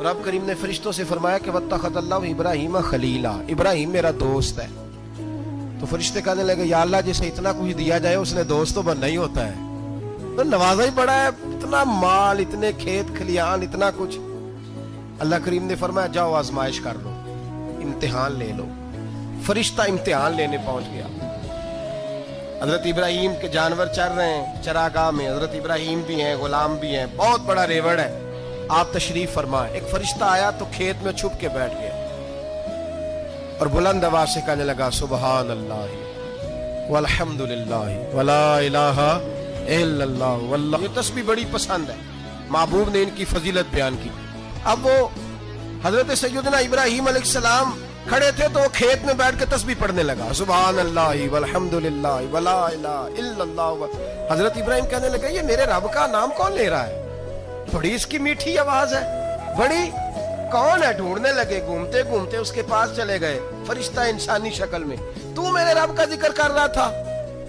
रब करीम ने फरिश्तों से फरमाया कि वत्तखज़ल्लाहु इब्राहीम खलीला, इब्राहिम मेरा दोस्त है। तो फरिश्ते कहने लगे या अल्लाह जिसे इतना कुछ दिया जाए उसने दोस्त तो बनना ही होता है, तो नवाजा ही बड़ा है, इतना माल, इतने खेत खलियान, इतना कुछ। अल्लाह करीम ने फरमाया जाओ आजमाइश कर लो, इम्तिहान ले लो। फरिश्ता इम्तिहान लेने पहुंच गया। हजरत इब्राहिम के जानवर चर रहे हैं चरागाह में, हजरत इब्राहिम भी हैं, गुलाम भी हैं, बहुत बड़ा रेवड़ है। आप तशरीफ फरमाए। एक फरिश्ता आया तो खेत में छुप के बैठ गया और बुलंद आवाज से कहने लगा सुबहान अल्लाह वल्हम्दुलिल्लाह वला इलाहा इल्लल्लाह वल्लाह। ये तस्बीह बड़ी पसंद है, महबूब ने इनकी फजीलत बयान की। अब वो हजरत सैयदना इब्राहिम अलैहिस्सलाम खड़े थे तो वो खेत में बैठ के तस्बीह पढ़ने लगा सुबहान अल्लाह वल्हम्दुलिल्लाह वला इलाहा इल्लल्लाह। हजरत इब्राहिम कहने लगे ये मेरे रब का नाम कौन ले रहा है, बड़ी इसकी मीठी आवाज है, बड़ी कौन है। ढूंढने लगे, घूमते घूमते उसके पास चले गए। फरिश्ता इंसानी शक्ल में, तू मेरे रब का जिक्र कर रहा था?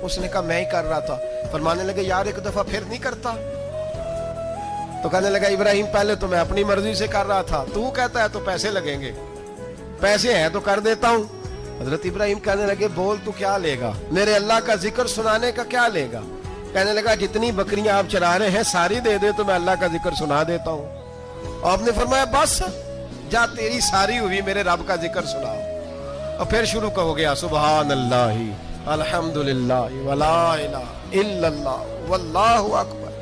उसने कहा मैं ही कर रहा था। फरमाने लगे यार एक दफा फिर नहीं करता? तो कहने लगा इब्राहिम पहले तो मैं अपनी मर्जी से कर रहा था, तू कहता है तो पैसे लगेंगे, पैसे हैं तो कर देता हूं। हजरत इब्राहिम कहने लगे बोल तू क्या लेगा, मेरे अल्लाह का जिक्र सुनाने का क्या लेगा? कहने लगा जितनी बकरियां आप चरा रहे हैं सारी दे दे तो मैं अल्लाह का जिक्र सुना देता हूं। आपने फरमाया बस जा तेरी सारी हुई, मेरे रब का जिक्र सुनाओ। और फिर शुरू हो गया सुबहान अल्लाह अल्हम्दुलिल्लाह वला इलाहा इल्लल्लाह वल्लाहु अकबर।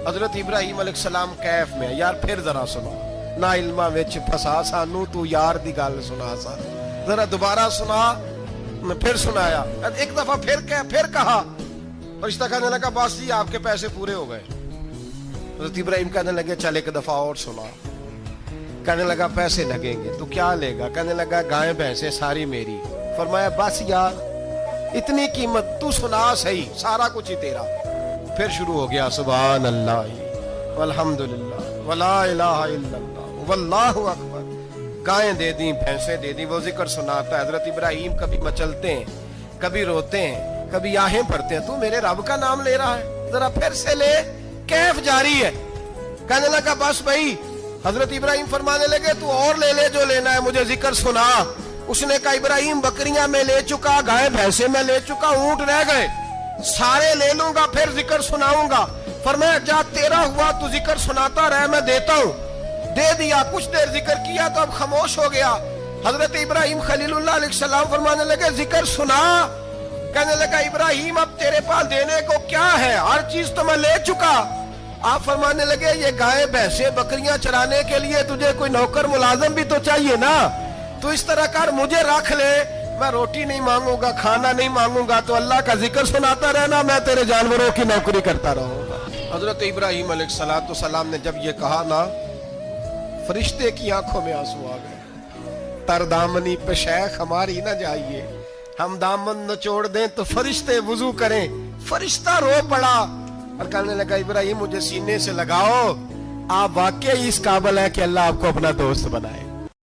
हजरत इब्राहिम अलैहिस्सलाम कैफ में, यार फिर जरा सुना, ना इल्मा विच फसा सानू, तू यार दी गल सुना सा, जरा दोबारा सुना। मैं फिर सुनाया, एक दफा फिर कहा। फरिश्ता कहने लगा बस जी आपके पैसे पूरे हो गए। हजरत इब्राहिम कहने लगे चल एक दफा और सुना। कहने लगा पैसे लगेंगे, तो क्या लेगा? कहने लगा गाय भैंसे सारी मेरी। फरमाया बस यार इतनी कीमत, तू सुना सही, सारा कुछ ही तेरा। फिर शुरू हो गया सुभान अल्लाह वल्हम्दुलिल्लाह वला इलाहा इल्लल्लाह वल्लाहु अकबर। गायें दे दी, भैंसे दे दी, वो जिक्र सुनाता है। हजरत इब्राहिम कभी मचलते हैं, कभी रोते हैं, कभी आहें भरते हैं, तू मेरे रब का नाम ले रहा है, जरा फिर से ले। कैफ जारी है। कहने लगा बस भाई। हजरत इब्राहिम फरमाने लगे तू और ले ले जो लेना है, मुझे जिक्र सुना। उसने कहा इब्राहिम बकरियां मैं ले चुका, गाय भैंसे मैं ले चुका, ऊंट रह गए, सारे ले लूंगा फिर जिक्र सुनाऊंगा। फरमाया जा तेरा हुआ तू जिक्र सुनाता रह, मैं देता हूं। दे दिया, कुछ देर जिक्र किया तो अब खामोश हो गया। हजरत इब्राहिम खलीलुल्लाह अलैहिस्सलाम फरमाने लगे जिक्र सुना। कहने लगा इब्राहिम अब तेरे पास देने को क्या है, हर चीज तो मैं ले चुका। आप फरमाने लगे ये गाय भैंसे बकरियां चराने के लिए तुझे कोई नौकर मुलाजिम भी तो चाहिए ना, तो इस तरह कर मुझे रख ले, मैं रोटी नहीं मांगूंगा, खाना नहीं मांगूंगा, तो अल्लाह का जिक्र सुनाता रहना, मैं तेरे जानवरों की नौकरी करता रहूंगा। हजरत इब्राहिम अलैहिस्सलाम ने जब ये कहा ना, फरिश्ते की आंखों में आंसू आ गए। तरदामनी पे शेख हमारी ना जाइए, हम दामन नचोड़ दें तो फरिश्ते वुजू करें। फरिश्ता रो पड़ा और कहने लगा इब्राहिम मुझे सीने से लगाओ, आप वाकई इस काबिल है कि अल्लाह आपको अपना दोस्त बनाए।